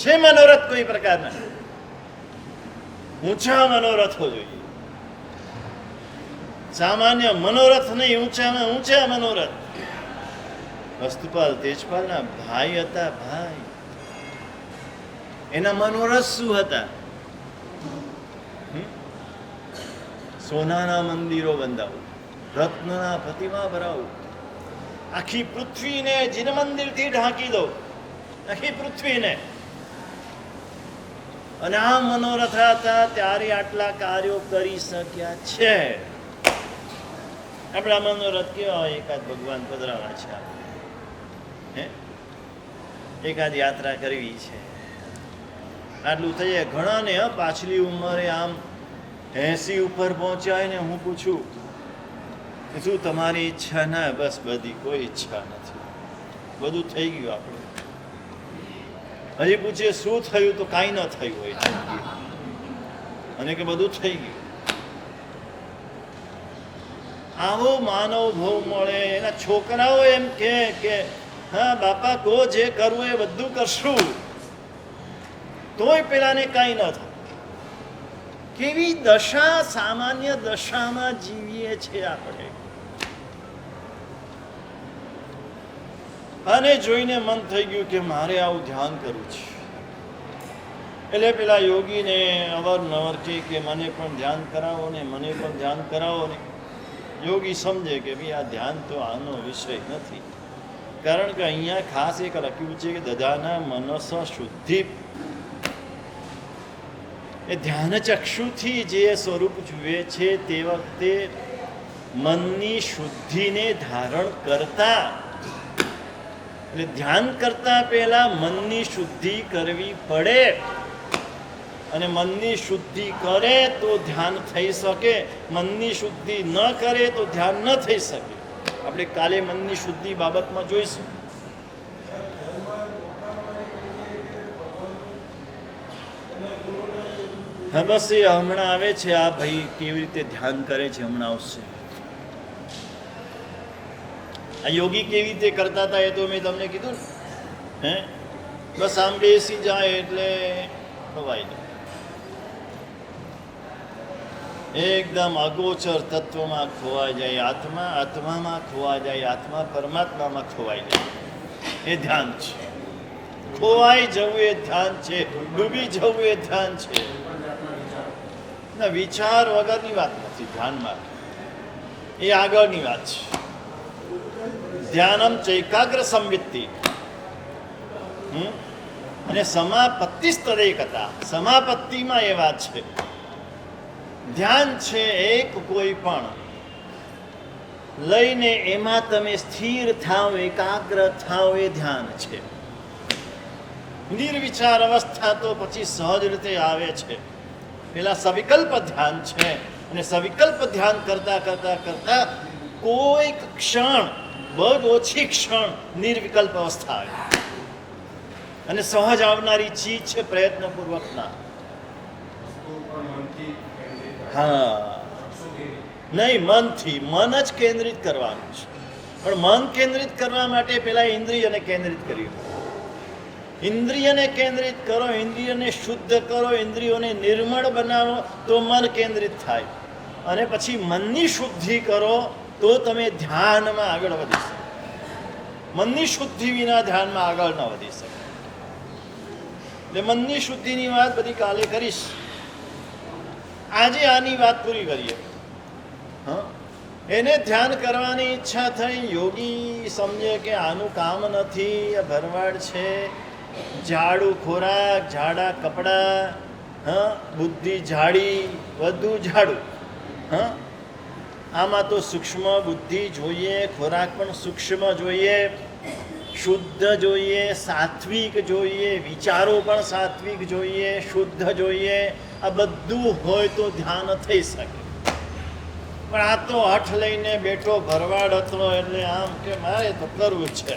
S1: છે મનોરથ કોઈ પ્રકારના? ઊંચા મનોરથો જોઈએ, સામાન્ય મનોરથ નહીં, ઊંચામાં ઊંચા મનોરથ. વસ્તુપાલ તેજપાલના ભાઈ હતા. ભાઈ એના મનોરથ શું હતા? સોનાના મંદિરો બંધાવું, રત્નના પ્રતિમા ભરાવું, આખી પૃથ્વીને જીન મંદિરથી ઢાંકી દો, આખી પૃથ્વીને. અને આ મનોરથ હતા ત્યારે આટલા કાર્યો કરી શક્યા છે. આપણા મનોરથ કેવા હોય? એકાદ ભગવાન પધરાવા છે, હે એકાદ યાત્રા કરવી છે, આટલું થઈ જાય. ઘણાને પાછલી ઉંમરે આમ 80 ઉપર પહોંચ્યા ને હું પૂછું શું તમારી ઈચ્છા? ના, બસ બધી કોઈ ઈચ્છા નથી, બધું થઈ ગયું. આપણે હજી પૂછીએ શું થયું તો કાંઈ ન થયું હોય જિંદગી, અને કે બધું થઈ ગયું. આવો માનવ ભાવ મળે. એના છોકરાઓ એમ કે હા બાપા કહો જે કરવું એ બધું કરશું, તોય પેલાને કાંઈ ન થાય. કેવી દશા, સામાન્ય દશામાં જીવીએ છીએ આપણે. અને જોઈને મન થઈ ગયું કે મારે આવું ધ્યાન કરવું છે. એટલે પેલા યોગીને અવારનવાર કે મને પણ ધ્યાન કરાવો ને, મને પણ ધ્યાન કરાવો ને. યોગી સમજે કે ભાઈ આ ધ્યાન તો આનો વિષય નથી, કારણ કે અહીંયા ખાસ એક લખ્યું છે કે દદાના મનસ શુદ્ધિ. એ ધ્યાન ચક્ષુથી જે સ્વરૂપ જુએ છે તે વખતે મનની શુદ્ધિને ધારણ કરતા, એટલે ધ્યાન કરતા પહેલા મનની શુદ્ધિ કરવી પડે. અને મનની શુદ્ધિ કરે તો ધ્યાન થઈ શકે, મનની શુદ્ધિ ન કરે તો ધ્યાન ન થઈ શકે. આપણે કાલે મનની શુદ્ધિ બાબતમાં જોઈશું. હા બસ એ હમણાં આવે છે. આ ભાઈ કેવી રીતે ધ્યાન કરે છે હમણાં આવશે. આ યોગી કેવી રીતે કરતા હતા એ તો મેં તમને કીધું ને. હે બસ આમ બેસી જાય એટલે ખવાઈ જાય. એકદમ અગોચર તત્વમાં ખોવાઈ જાય આત્મા, આત્મામાં ખોવાઈ જાય આત્મા, પરમાત્મામાં ખોવાઈ જાય. એ ધ્યાન છે. ખોવાઈ જવું એ ધ્યાન છે, ડૂબી જવું એ ધ્યાન છે. ના, વિચાર વગરની વાત નથી ધ્યાનમાં, એ આગળની વાત છે. ધ્યાનમ ચૈકાગ્ર સંવિત્તિ અને સમાપત્તિ સ્તરેકતા. સમાપત્તિમાં એ વાત છે. ધ્યાન છે એક કોઈ પણ લઈને એમાં તમે સ્થિર થાવ, એકાગ્ર થાવ, એ ધ્યાન છે. નિર્વિચાર અવસ્થા તો પછી સહજ રીતે આવે છે. પેલા સવિકલ્પ ધ્યાન છે, અને સવિકલ્પ ધ્યાન કરતા કરતા કરતા કોઈક ક્ષણ, બહુ જ ઓછી ક્ષણ નિર્વિકલ્પ અવસ્થા આવે, અને સહજ આવનારી ચીજ છે પ્રયત્નપૂર્વકના. હા, નહીં, મનથી. મન જ કેન્દ્રિત કરવાનું છે, પણ મન કેન્દ્રિત કરવા માટે પેલા ઇન્દ્રિયને કેન્દ્રિત કર્યું. ઇન્દ્રિયને કેન્દ્રિત કરો, ઇન્દ્રિયને શુદ્ધ કરો, ઇન્દ્રિયોને નિર્મળ બનાવો, તો મન કેન્દ્રિત થાય. અને પછી મનની શુદ્ધિ કરો તો તમે ધ્યાનમાં આગળ વધી શકો. મનની શુદ્ધિ વિના ધ્યાનમાં આગળ ન વધી શકો. એટલે મનની શુદ્ધિની વાત બધી કાલે કરીશ. આજે આની વાત પૂરી કરીએ. હા, એને ધ્યાન કરવાની ઈચ્છા થઈ. યોગી સમજે કે આનું કામ નથી, આ ભરવાડ છે, જાડું ખોરાક, જાડા કપડાં, હા, બુદ્ધિ જાડી, બધું જાડું. હા, આમાં તો સૂક્ષ્મ બુદ્ધિ જોઈએ, ખોરાક પણ સૂક્ષ્મ જોઈએ, શુદ્ધ જોઈએ, સાત્વિક જોઈએ, વિચારો પણ સાત્વિક જોઈએ, શુદ્ધ જોઈએ. આ બધું હોય તો ધ્યાન થઈ શકે. પણ આ તો હઠ લઈને બેઠો ભરવાડ હતો, એટલે આમ કે મારે તો કરવું છે.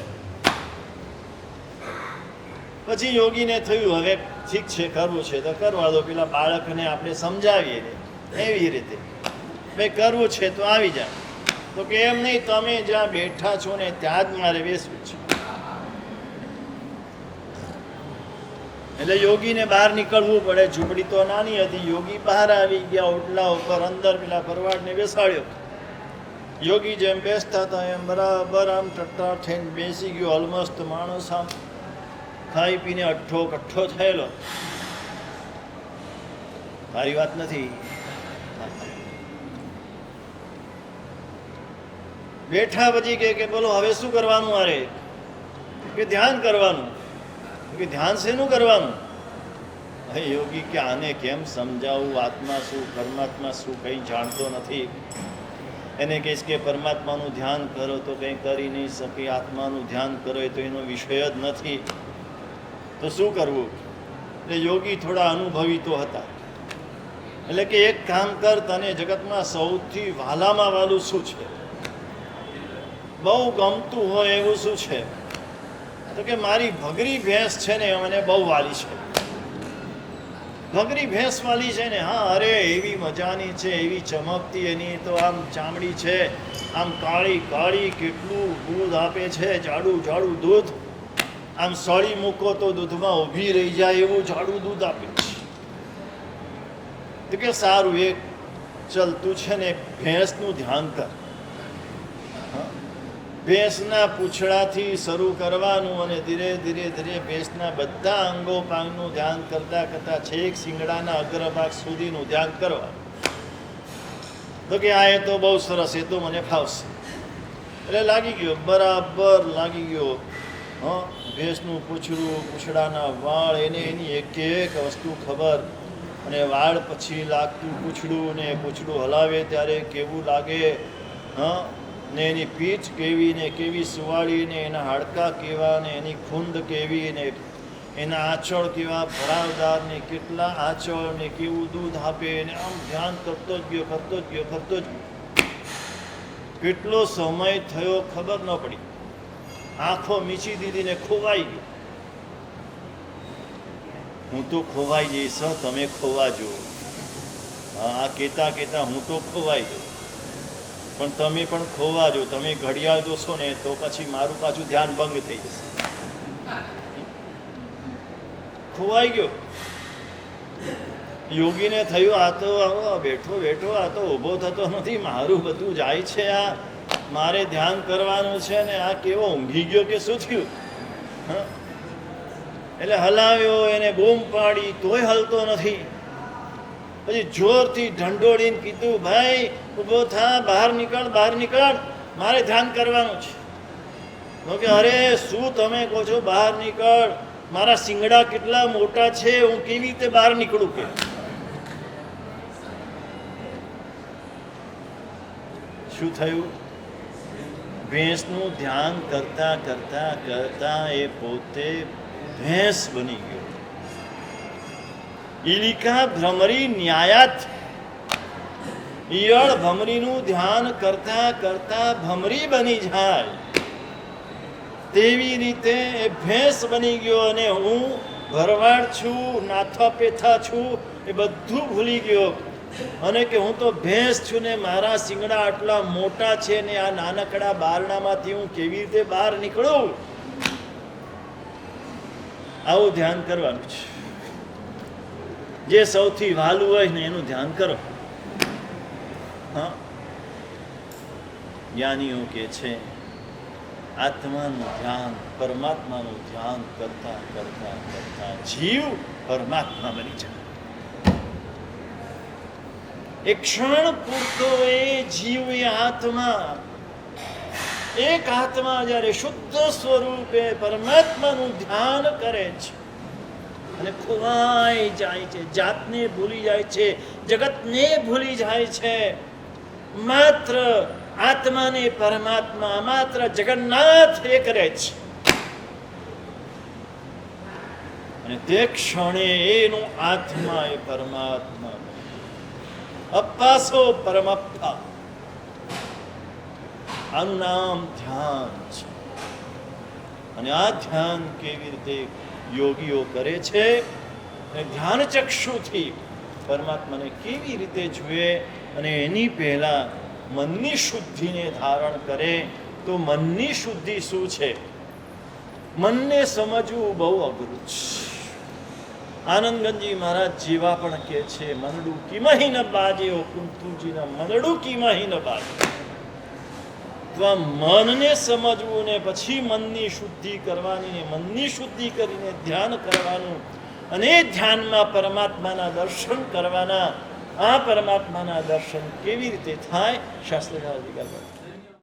S1: પછી યોગીને થયું હવે ઠીક છે, કરવું છે તો કરવા દો. પેલા બાળકને આપણે સમજાવીએ ને એવી રીતે, ભાઈ કરવું છે તો આવી જા. તો કે એમ નહીં, તમે જ્યાં બેઠા છો ને ત્યાં જ મારે બેસવું છે. એટલે યોગીને બહાર નીકળવું પડે. ઝૂંપડી તો નાની હતી. યોગી બહાર આવી ગયા, ઓટલા ઉપર અંદર પેલા ભરવાડને બેસાડ્યો. યોગી જેમ બેસતા હતા એમ બરાબર આમ ટટ્ટા થઈને બેસી ગયો. ઓલમોસ્ટ માણસ આમ ખાઈ પીને અઠ્ઠો કઠ્ઠો થયેલો. મારી વાત નથી. બેઠા પછી કે બોલો હવે શું કરવાનું? મારે કે ધ્યાન કરવાનું. કે ધ્યાન શેનું કરવાનું? હે યોગી કે આને કેમ સમજાવું? આત્મા શું, પરમાત્મા શું, કંઈ જાણતો નથી. એને કહીશ કે પરમાત્માનું ધ્યાન કરો તો કંઈ કરી નહીં શકે, આત્માનું ધ્યાન કરો એ તો એનો વિષય જ નથી. તો શું કરવું? એટલે યોગી થોડા અનુભવી તો હતા. એટલે કે એક કામ કર, તને જગતમાં સૌથી વાલામાં વાલું શું છે, બહુ ગમતું હોય એવું શું છે? તો કે મારી ભગરી ભેંસ છે ને, મને બહુ વાલી છે. ભગરી ભેંસ વાલી છે ને? હા, અરે એવી મજાની છે, એવી ચમકતી, એની તો આમ ચામડી છે, આમ કાળી કાળી, કેટલું દૂધ આપે છે, જાડું જાડું દૂધ. આમ સળી મૂકો તો દૂધમાં ઊભી રહી જાય એવું જાડું દૂધ આપે છે. તો કે સારું, એક ચલ તું છે ને ભેંસનું ધ્યાન કર. ભેંસના પૂંછડાથી શરૂ કરવાનું અને ધીરે ધીરે ધીરે ભેંસના બધા અંગો પાંગનું ધ્યાન કરતાં કરતાં છેક શિંગડાના અગ્રભાગ સુધીનું ધ્યાન કરવાનું. તો કે આ એ તો બહુ સરસ, એ તો મને ફાવશે. એટલે લાગી ગયો, બરાબર લાગી ગયો. હા, ભેંસનું પૂંછડું, પૂંછડાના વાળ, એને એની એક એક વસ્તુ ખબર. અને વાળ પછી લાગતું પૂંછડું, ને પૂંછડું હલાવે ત્યારે કેવું લાગે. હા, ને એની પીઠ કેવી ને કેવી સુવાળી, ને એના હાડકાં કેવા, ને એની ખૂંદ કેવી, ને એના આંચળ કેવા ભરાવદાર, ને કેટલા આંચળ, ને કેવું દૂધ આપે. ને આમ ધ્યાન કરતો જ ગયો, કરતો જ ગયો, કરતો જ ગયો. કેટલો સમય થયો ખબર ન પડી. આંખો મીચી દીધી ને ખોવાઈ ગઈ. હું તો ખોવાઈ જઈશ, તમે ખોવા જુઓ. હા, આ કહેતા કહેતા હું તો ખોવાઈ જાઉં, પણ તમે પણ ખોવા જો. તમે ઘડિયાળ જોશો ને તો પછી મારું પાછું ધ્યાન ભંગ થઈ જશે. ખોવાઈ ગયો. યોગીને થયું આ તો બેઠો બેઠો આ તો ઊભો થતો નથી, મારું બધું જાય છે, આ મારે ધ્યાન કરવાનું છે ને આ કેવો ઊંઘી ગયો કે શું થયું? હા, એટલે હલાવ્યો, એને બૂમ પાડી તોય હલતો નથી. પછી જોરથી ઢંઢોળીને કીધું, ભાઈ ઊભો થા, બહાર નીકળ, બહાર નીકળ, મારે ધ્યાન કરવાનું છે. તો કે અરે શું તમે કહો છો બહાર નીકળ? મારા શિંગડા કેટલા મોટા છે, હું કેવી રીતે બહાર નીકળું? કે શું થયું? ભેંસનું ધ્યાન કરતા કરતા કરતા એ પોતે ભેંસ બની ગયો. ઇલિકા ભ્રમરી ન્યાયાત. ઈયળ ભમરીનું ધ્યાન કરતા કરતા ભમરી બની જાય તેવી રીતે એ ભેંસ બની ગયો અને હું ભરવાડ છું, નાથા પેથા છું, એ બધું ભૂલી ગયો અને કે હું તો ભેંસ છું ને મારા શિંગડા આટલા મોટા છે ને આ નાનકડા બારણામાંથી હું કેવી રીતે બહાર નીકળું. આવું ધ્યાન કરવાનું છે. જે સૌથી વહાલું હોય ને એનું ધ્યાન કરો. હા, જ્ઞાનીઓ કે છે આત્માનું ધ્યાન, પરમાત્માનું ધ્યાન કરતા કરતા કરતા જીવ પરમાત્મા બની જાય. એક ક્ષણ પૂરતો એ જીવ, એ આત્મા, એક આત્મા જ્યારે શુદ્ધ સ્વરૂપે પરમાત્માનું ધ્યાન કરે છે અને ખોવાઈ જાય છે, જાતને ભૂલી જાય છે, જગતને ભૂલી જાય છે, માત્ર આત્માને પરમાત્મા, માત્ર જગન્નાથ એ કરે છે અને તે ક્ષણે એનો આત્મા એ પરમાત્મા. અપ્પાસો પરમપ્પા, આનું નામ ધ્યાન છે. અને આ ધ્યાન કેવી રીતે યોગીઓ કરે છે, ધ્યાન ચક્ષુથી પરમાત્માને કેવી રીતે જુએ અને એની પહેલા મનની શુદ્ધિને ધારણ કરે. તો મનની શુદ્ધિ શું છે? મનને સમજવું બહુ અઘરું છે. આનંદગંજી મહારાજ જેવા પણ કહે છે મનડું કિમહી ન બાજે, કુંતુજીના મનડું કિમહી ન બાજે. તો આ મનને સમજવું ને પછી મનની શુદ્ધિ કરવાની ને મનની શુદ્ધિ કરીને ધ્યાન કરવાનું અને ધ્યાનમાં પરમાત્માના દર્શન કરવાના. આ પરમાત્માના દર્શન કેવી રીતે થાય? શાસ્ત્રના અધિકાર